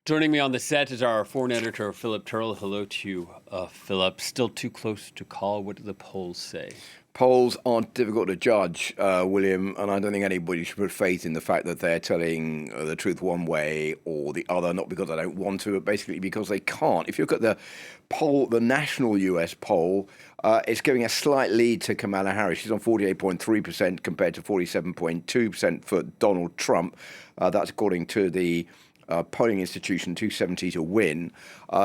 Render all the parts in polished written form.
Joining me on the set is our foreign editor, Philip Turle. Hello to you, Philip. Still too close to call. What do the polls say? Polls aren't difficult to judge, William, and I don't think anybody should put faith in the fact that they're telling the truth one way or the other, not because they don't want to, but basically because they can't. If you look at the poll, the national US poll, it's giving a slight lead to Kamala Harris. She's on 48.3% compared to 47.2% for Donald Trump. That's according to the polling institution, 270 to win.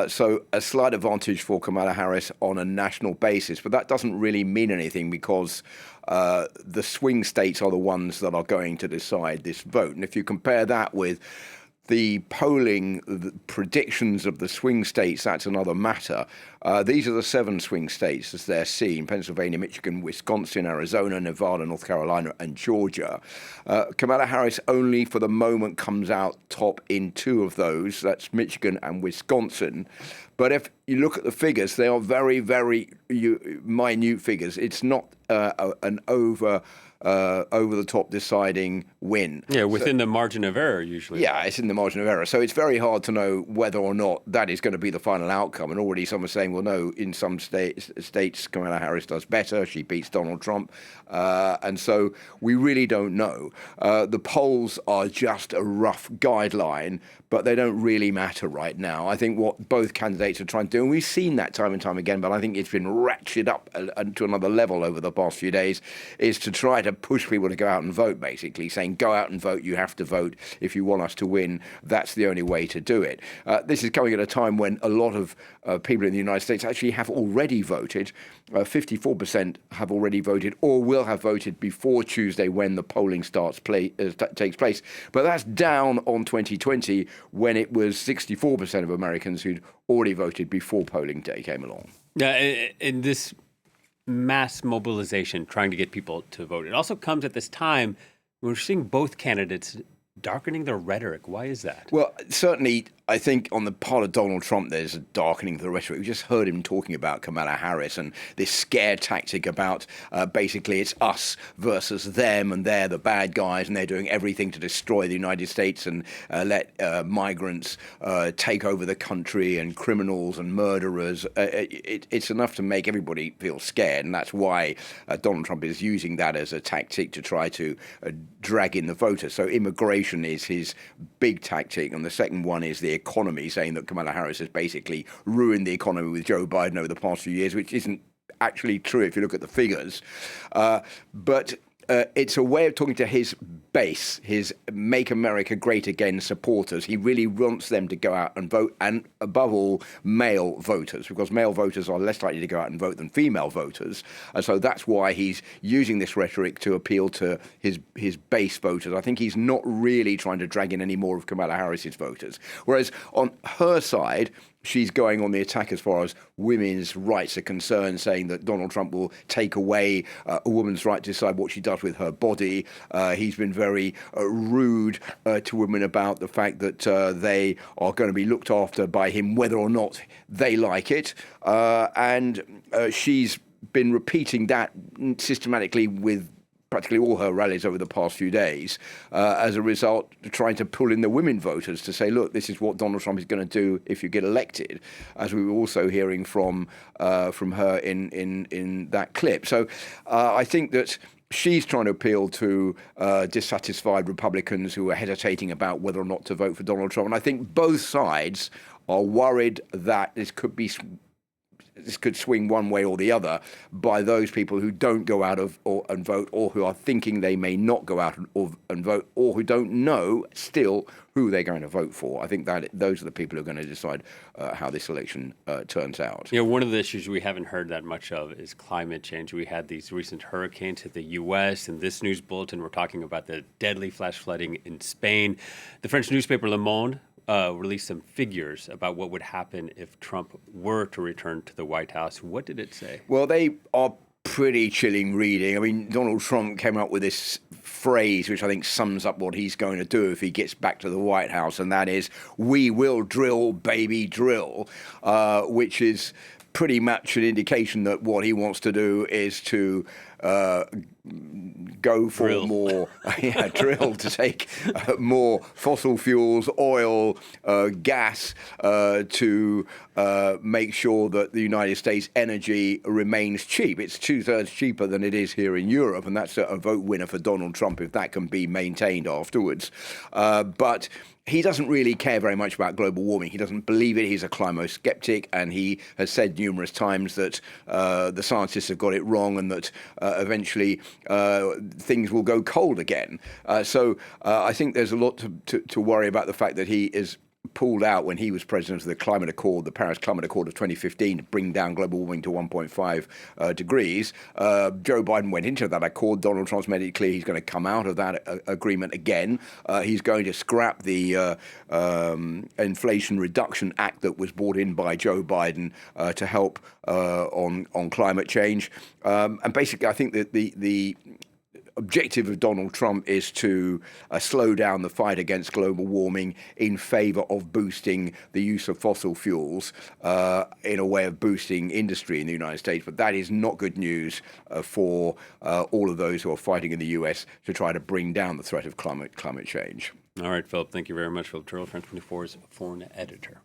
So a slight advantage for Kamala Harris on a national basis. But that doesn't really mean anything because the swing states are the ones that are going to decide this vote. And if you compare that with the polling, the predictions of the swing states, that's another matter. These are the 7 swing states as they're seen: Pennsylvania, Michigan, Wisconsin, Arizona, Nevada, North Carolina, and Georgia. Kamala Harris only for the moment comes out top in 2 of those. That's Michigan and Wisconsin. But if you look at the figures, they are very, very minute figures. It's not an over-the-top deciding win. Yeah, within the margin of error, usually. Yeah, it's in the margin of error. So it's very hard to know whether or not that is going to be the final outcome. And already some are saying, well, no, in some states, Kamala Harris does better. She beats Donald Trump. And so we really don't know. The polls are just a rough guideline, but they don't really matter right now. I think what both candidates are trying to do, and we've seen that time and time again, but I think it's been ratcheted up to another level over the past few days, is to try to push people to go out and vote, basically saying, go out and vote, you have to vote if you want us to win. That's the only way to do it. This is coming at a time when a lot of people in the United States actually have already voted. 54% have already voted or will have voted before Tuesday when the polling takes place. But that's down on 2020 when it was 64% of Americans who'd already voted before polling day came along. In this mass mobilization, trying to get people to vote, it also comes at this time when we're seeing both candidates darkening their rhetoric. Why is that? Well, certainly, I think on the part of Donald Trump, there's a darkening of the rhetoric. We just heard him talking about Kamala Harris and this scare tactic about basically it's us versus them, and they're the bad guys, and they're doing everything to destroy the United States and let migrants take over the country, and criminals and murderers. It's enough to make everybody feel scared, and that's why Donald Trump is using that as a tactic to try to drag in the voters. So immigration is his big tactic, and the second one is the economy, saying that Kamala Harris has basically ruined the economy with Joe Biden over the past few years, which isn't actually true if you look at the figures. But it's a way of talking to his base, his Make America Great Again supporters. He really wants them to go out and vote, and above all, male voters, because male voters are less likely to go out and vote than female voters. And so that's why he's using this rhetoric to appeal to his base voters. I think he's not really trying to drag in any more of Kamala Harris's voters. Whereas on her side, she's going on the attack as far as women's rights are concerned, saying that Donald Trump will take away a woman's right to decide what she does with her body. He's been very rude to women about the fact that they are going to be looked after by him, whether or not they like it. And she's been repeating that systematically with practically all her rallies over the past few days, as a result, trying to pull in the women voters to say, look, this is what Donald Trump is going to do if you get elected, as we were also hearing from her in that clip. So I think that she's trying to appeal to dissatisfied Republicans who are hesitating about whether or not to vote for Donald Trump. And I think both sides are worried that this could swing one way or the other by those people who don't go out and vote, or who are thinking they may not go out and vote, or who don't know still who they're going to vote for. I think that those are the people who are going to decide how this election turns out. You know, one of the issues we haven't heard that much of is climate change. We had these recent hurricanes hit the U.S. In this news bulletin, we're talking about the deadly flash flooding in Spain. The French newspaper Le Monde released some figures about what would happen if Trump were to return to the White House. What did it say? Well, they are pretty chilling reading. I mean, Donald Trump came up with this phrase, which I think sums up what he's going to do if he gets back to the White House, and that is, "We will drill, baby, drill," which is pretty much an indication that what he wants to do is to go for Drill. more drill to take more fossil fuels, oil, gas to make sure that the United States energy remains cheap. It's 2/3 cheaper than it is here in Europe, and that's a vote winner for Donald Trump if that can be maintained afterwards. But he doesn't really care very much about global warming. He doesn't believe it. He's a climo-skeptic, and he has said numerous times that the scientists have got it wrong and that eventually things will go cold again. So I think there's a lot to worry about the fact that he is pulled out when he was president of the climate accord, the Paris Climate Accord of 2015, to bring down global warming to 1.5 degrees. Joe Biden went into that accord. Donald Trump's made it clear he's going to come out of that agreement again. He's going to scrap the Inflation Reduction Act that was brought in by Joe Biden to help on climate change. And basically, I think that the objective of Donald Trump is to slow down the fight against global warming in favor of boosting the use of fossil fuels in a way of boosting industry in the United States. But that is not good news for all of those who are fighting in the US to try to bring down the threat of climate change. All right, Philip, thank you very much. Philip Turle, France 24's foreign editor.